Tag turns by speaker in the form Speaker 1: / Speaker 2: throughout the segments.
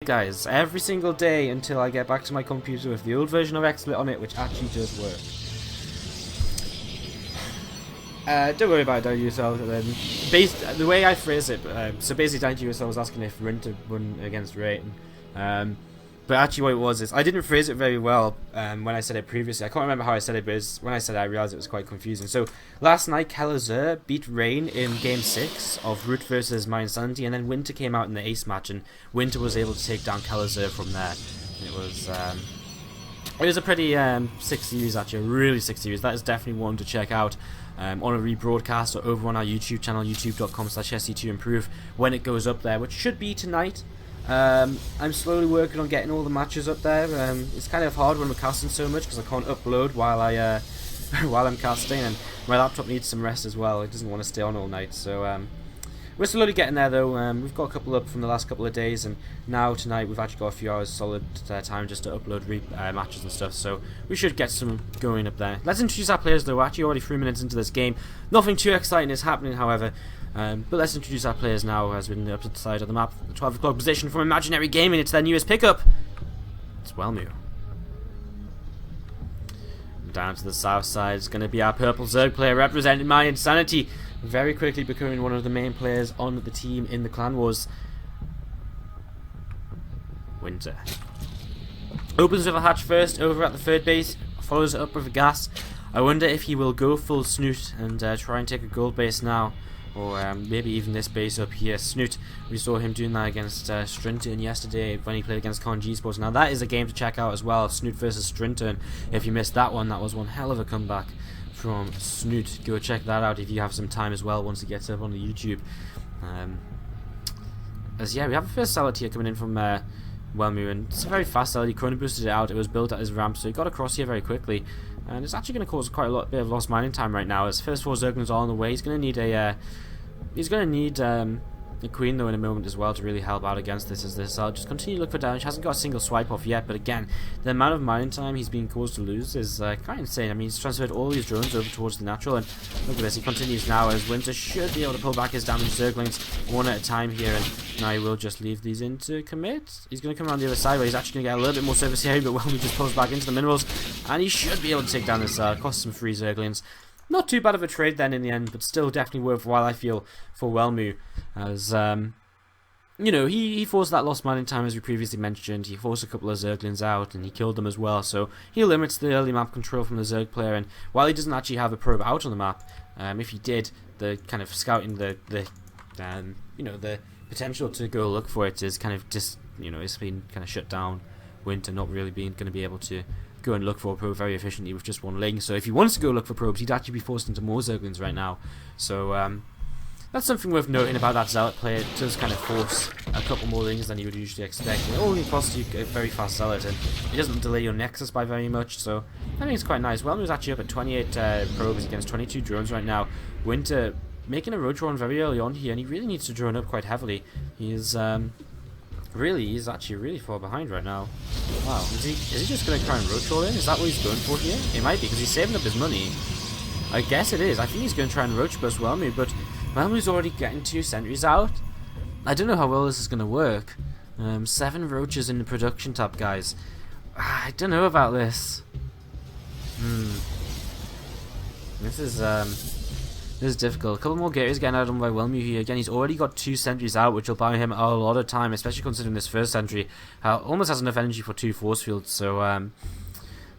Speaker 1: Guys, every single day until I get back to my computer with the old version of XSplit on it, which actually does work. Don't worry about it, don't yourself. The way I phrase it, so basically, don't yourself was asking if Rinter won against Rayton. But actually, what it was is I didn't phrase it very well when I said it previously. I can't remember how I said it, but when I said it, I realized it was quite confusing. So last night, Kelazur beat Rain in Game 6 of Root versus mYinsanity, and then Winter came out in the Ace match, and Winter was able to take down Kelazur from there. It was a pretty sick series, actually, a really sick series. That is definitely one to check out on a rebroadcast or over on our YouTube channel, youtube.com/SC2improve, when it goes up there, which should be tonight. I'm slowly working on getting all the matches up there. It's kind of hard when we're casting so much because I can't upload while while I'm casting, and my laptop needs some rest as well. It doesn't want to stay on all night, so we're slowly getting there though. We've got a couple up from the last couple of days, and now tonight we've actually got a few hours solid time just to upload matches and stuff, so we should get some going up there. Let's introduce our players though. We're actually already 3 minutes into this game. Nothing too exciting is happening, however. But let's introduce our players now, as we're in the opposite side of the map. The 12 o'clock position from Imaginary Gaming. It's their newest pickup. It's Welmu. Down to the south side is going to be our purple Zerg player representing mYinsanity. Very quickly becoming one of the main players on the team in the Clan Wars. Winter. Opens with a hatch first over at the third base. Follows it up with a gas. I wonder if he will go full Snoot and try and take a gold base now. Or maybe even this base up here. Snoot, we saw him doing that against Strinton yesterday when he played against Con G Sports. Now that is a game to check out as well, Snoot versus Strinton. If you missed that was one hell of a comeback from Snoot. Go check that out if you have some time as well once it gets up on the YouTube. Yeah, we have a first salad here coming in from Welmu, and it's a very fast salad. He chrono boosted it out. It was built at his ramp, so he got across here very quickly. And it's actually going to cause quite a bit of lost mining time right now, as first 4 Zerglings are on the way. He's going to need a Queen though in a moment as well to really help out against this, as this I'll just continue to look for damage. Hasn't got a single swipe off yet, but again, the amount of mining time he's being caused to lose is quite insane. I mean, he's transferred all these drones over towards the natural, and look at this, he continues now as Winter should be able to pull back his damaged Zerglings one at a time here, and now he will just leave these in to commit. He's going to come around the other side where he's actually going to get a little bit more surface area, but Welmu just pulls back into the minerals, and he should be able to take down this cost some free Zerglings. Not too bad of a trade then in the end, but still definitely worthwhile, I feel, for Welmu, as you know, he forced that lost mining time as we previously mentioned. He forced a couple of Zerglings out and he killed them as well, so he limits the early map control from the Zerg player. And while he doesn't actually have a probe out on the map, if he did, the kind of scouting the potential to go look for it is kind of just, you know, it's been kind of shut down. Winter not really being going to be able to go and look for a probe very efficiently with just one ling. So if he wants to go look for probes, he'd actually be forced into more Zerglings right now. So that's something worth noting about that Zealot player. It does kind of force a couple more lings than you would usually expect. It only costs you a very fast Zealot, and it doesn't delay your Nexus by very much, so I think it's quite nice. Welmu's actually up at 28 probes against 22 drones right now. Winter making a road drone very early on here, and he really needs to drone up quite heavily. He's actually really far behind right now. Wow, is he just going to try and road troll in? Is that what he's going for here? It might be, because he's saving up his money. I guess it is. I think he's going to try and roach burst Welmu, but Welmu's already getting 2 sentries out. I don't know how well this is going to work. 7 roaches in the production tab, guys. I don't know about this. This is difficult. A couple more gateways getting out on by Welmu here. Again, he's already got 2 sentries out, which will buy him a lot of time, especially considering this first sentry almost has enough energy for 2 force fields. So,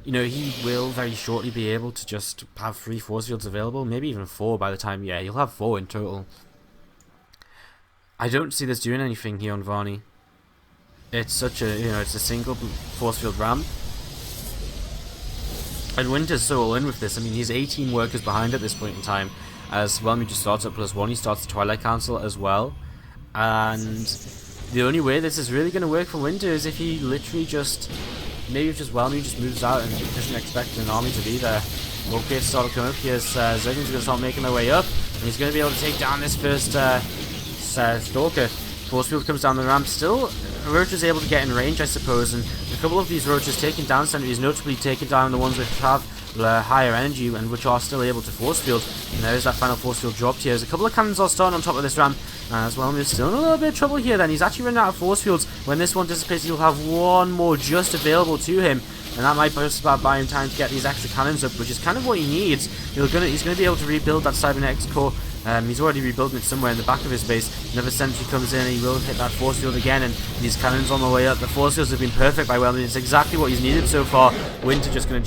Speaker 1: you know, he will very shortly be able to just have 3 force fields available, maybe even 4 by the time, yeah, he'll have 4 in total. I don't see this doing anything here on Varney. It's such a, you know, it's a single force field ramp. And Winter's so all in with this. I mean, he's 18 workers behind at this point in time, as Welmu just starts at +1, he starts the Twilight Council as well. And the only way this is really going to work for Winter is if he literally just, maybe if just Welmu just moves out and doesn't expect an army to be there. Okay, start coming up here, Zerglings are going to start making their way up, and he's going to be able to take down this first Stalker. Force field comes down the ramp. Still, Roach is able to get in range, I suppose, and a couple of these Roaches taking down sentries, notably taking down the ones with Trav. higher energy, and which are still able to force field. And there is that final force field dropped here. There's a couple of cannons are starting on top of this ramp, as Welmu is still in a little bit of trouble here. Then he's actually running out of force fields. When this one dissipates, he'll have one more just available to him, and that might just about buy him time to get these extra cannons up, which is kind of what he needs. He's going to be able to rebuild that cybernetics core. He's already rebuilding it somewhere in the back of his base. Another sentry comes in, and he will hit that force field again, and these cannons on the way up. The force fields have been perfect by Welmu. It's exactly what he's needed so far. Winter just going to